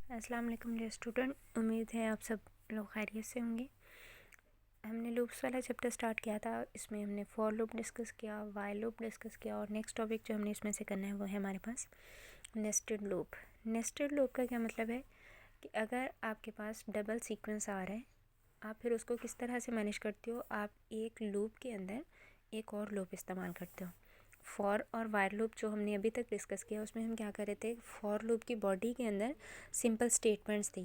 अस्सलाम वालेकुम dear student, उम्मीद है आप सब लोग खैरियत से होंगे। हमने लूप्स वाला चैप्टर स्टार्ट किया था। इसमें हमने फॉर लूप डिस्कस किया, वाइल लूप डिस्कस किया और नेक्स्ट टॉपिक जो हमने इसमें से करना है वो है हमारे पास नेस्टेड लूप। नेस्टेड लूप का क्या मतलब है कि अगर आपके पास डबल सीक्वेंस आ रहा है, आप फिर उसको किस तरह से मैनेज करते हो। आप एक लूप के अंदर एक और लूप इस्तेमाल करते हो। फॉर और वाइल लूप जो हमने अभी तक डिस्कस किया उसमें हम क्या कर रहे थे, फॉर लूप की बॉडी के अंदर सिंपल स्टेटमेंट्स थी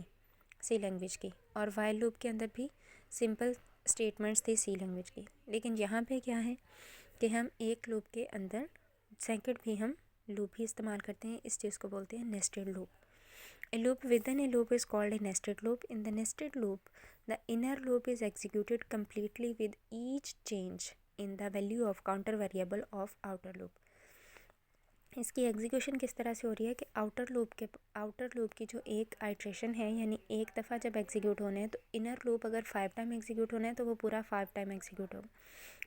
सी लैंग्वेज की और वाइल लूप के अंदर भी सिंपल स्टेटमेंट्स थी सी लैंग्वेज की। लेकिन यहाँ पे क्या है कि हम एक लूप के अंदर सेकंड भी हम लूप ही इस्तेमाल करते हैं। इस चीज़ को बोलते हैं nested loop. A loop within a loop is called a nested loop. In the nested loop, the inner loop is executed completely with each change in the value of counter variable of outer loop. इसकी execution किस तरह से हो रही है कि outer loop की जो एक आइट्रेशन है, यानी एक दफ़ा जब एग्जीक्यूट होने हैं तो इनर लूप अगर 5 टाइम एग्जीक्यूट होना है तो वो पूरा 5 टाइम एग्जीक्यूट होगा।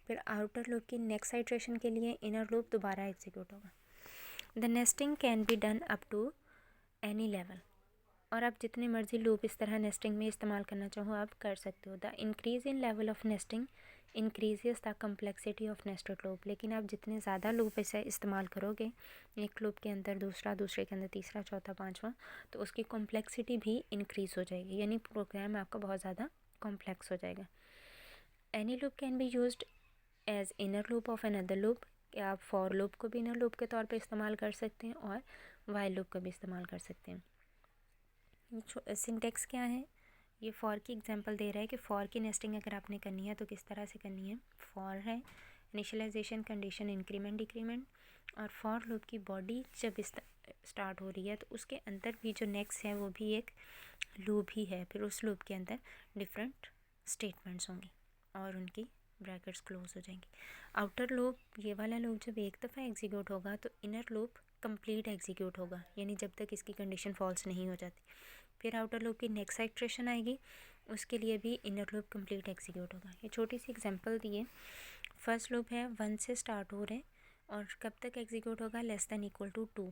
फिर आउटर लूप की नेक्स्ट आइट्रेशन के लिए इनर लूप दोबारा एग्जीक्यूट होगा। The nesting can be done up to any level, और आप जितने मर्जी लूप इस तरह नेस्टिंग में इस्तेमाल करना चाहो आप कर सकते हो। The increase in level of nesting increases the complexity of nested loop. लेकिन आप जितने ज़्यादा लूप इसे इस्तेमाल करोगे, एक लूप के अंदर दूसरा, दूसरे के अंदर तीसरा, चौथा, पाँचवा, तो उसकी कॉम्प्लेक्सिटी भी इंक्रीज़ हो जाएगी, यानी प्रोग्राम आपका बहुत ज़्यादा कॉम्प्लेक्स हो जाएगा। Any loop can be used as inner loop of another loop, कि आप फॉर लूप को भी इनर लूप के तौर पर इस्तेमाल कर सकते हैं और वाइल लूप को भी इस्तेमाल कर सकते हैं। सिंटेक्स क्या है, ये फॉर की एग्जांपल दे रहा है कि फॉर की नेस्टिंग अगर आपने करनी है तो किस तरह से करनी है। फॉर है इनिशियलाइजेशन, कंडीशन, इंक्रीमेंट, डिक्रीमेंट, और फॉर लूप की बॉडी जब स्टार्ट हो रही है तो उसके अंदर भी जो नेक्स्ट है वो भी एक लूप ही है। फिर उस लूप के अंदर डिफरेंट स्टेटमेंट्स होंगी और उनकी ब्रैकेट्स क्लोज हो जाएंगी। आउटर लूप, ये वाला लूप जब एक दफ़ा एग्जीक्यूट होगा तो इनर लूप कंप्लीट एग्जीक्यूट होगा, यानी जब तक इसकी कंडीशन फॉल्स नहीं हो जाती। फिर आउटर लूप की नेक्स्ट आइट्रेशन आएगी, उसके लिए भी इनर लूप कंप्लीट एग्जीक्यूट होगा। ये छोटी सी एग्जांपल दी है। फर्स्ट लूप है 1 से स्टार्ट हो रहे और कब तक एग्जीक्यूट होगा, लेस दैन इक्वल टू 2,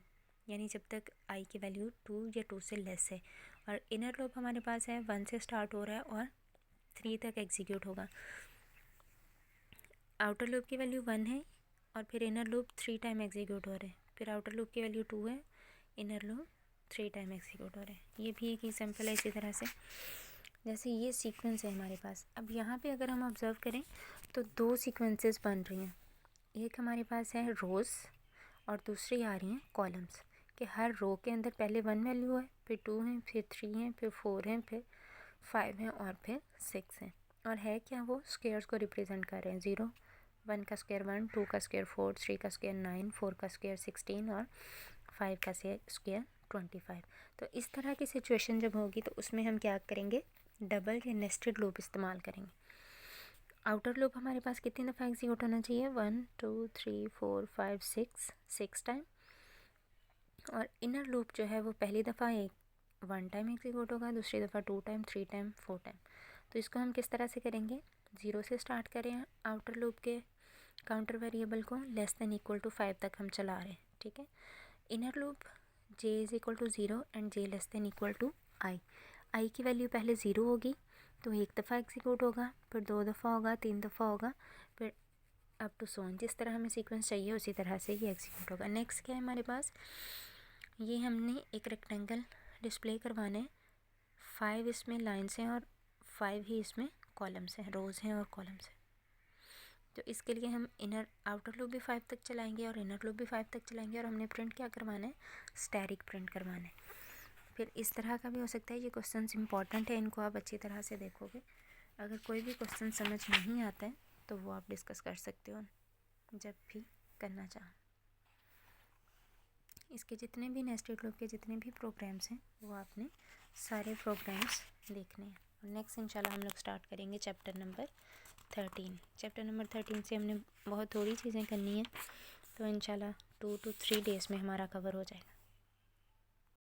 यानी जब तक आई की वैल्यू 2 या 2 से लेस है। और इनर लूप हमारे पास है 1 से स्टार्ट हो रहा है और 3 तक एग्जीक्यूट होगा। आउटर लूप की वैल्यू 1 है और फिर इनर लूप 3 टाइम एग्जीक्यूट हो रहे हैं। फिर आउटर लूप की वैल्यू 2 है, इनर लूप 3 टाइम एग्जीक्यूट हो रहे हैं। ये भी एक एग्जांपल है। इसी तरह से जैसे ये सीक्वेंस है हमारे पास, अब यहाँ पे अगर हम ऑब्ज़र्व करें तो 2 सीक्वेंसेस बन रही हैं। एक हमारे पास है रोज़ और दूसरी आ रही हैं कॉलम्स, कि हर रो के अंदर पहले 1 वैल्यू है, फिर 2 है, फिर 3 है, फिर 4 है, फिर 5 है और फिर 6 है। और है क्या, वो स्क्वायर्स को रिप्रेजेंट कर रहे हैं। 0, 1 का स्क्वायर 1, 2 का स्क्वायर 4, 3 का स्क्वायर 9, 4 का स्क्वायर 16 और 5 का स्क्वायर 25। तो इस तरह की सिचुएशन जब होगी तो उसमें हम क्या करेंगे, डबल या नेस्टेड लूप इस्तेमाल करेंगे। आउटर लूप हमारे पास कितनी दफ़ा एग्जीक्यूट होना चाहिए, 1 2 3 4 5 6 टाइम। और इनर लूप जो है वो पहली दफ़ा 1 टाइम एग्जीक्यूट होगा, दूसरी दफ़ा 2 टाइम, 3 टाइम, 4 टाइम। तो इसको हम किस तरह से करेंगे, 0 से स्टार्ट करें आउटर लूप के काउंटर वेरिएबल को, लेस दैन इक्वल टू 5 तक हम चला रहे हैं, ठीक है। Inner loop j is equal to 0 and j less than equal to I की वैल्यू पहले 0 होगी तो एक दफ़ा एग्जीक्यूट होगा, फिर 2 दफ़ा होगा, 3 दफ़ा होगा, फिर अप टू सो ऑन। जिस तरह हमें सीक्वेंस चाहिए उसी तरह से ये एग्जीक्यूट होगा। नेक्स्ट क्या है हमारे पास, ये हमने एक रेक्टेंगल डिस्प्ले करवाना है। 5 इसमें लाइन्स हैं और 5 ही इसमें कॉलम्स हैं, रोज़ हैं और कॉलम्स हैं। तो इसके लिए हम आउटर लूप भी 5 तक चलाएंगे और इनर लूप भी 5 तक चलाएंगे और हमने प्रिंट क्या करवाना है, स्टैटिक प्रिंट करवाना है। फिर इस तरह का भी हो सकता है। ये क्वेश्चंस इंपॉर्टेंट है, इनको आप अच्छी तरह से देखोगे। अगर कोई भी क्वेश्चन समझ नहीं आता है तो वो आप डिस्कस कर सकते हो जब भी करना चाहो। इसके जितने भी नेस्टेड लूप के जितने भी प्रोग्राम्स हैं वो आपने सारे प्रोग्राम्स देखने हैं। और नेक्स्ट इंशाल्लाह हम लोग स्टार्ट करेंगे चैप्टर नंबर 13। चैप्टर नंबर 13 से हमने बहुत थोड़ी चीज़ें करनी है, तो इंशाल्लाह 2 to 3 डेज़ में हमारा कवर हो जाएगा।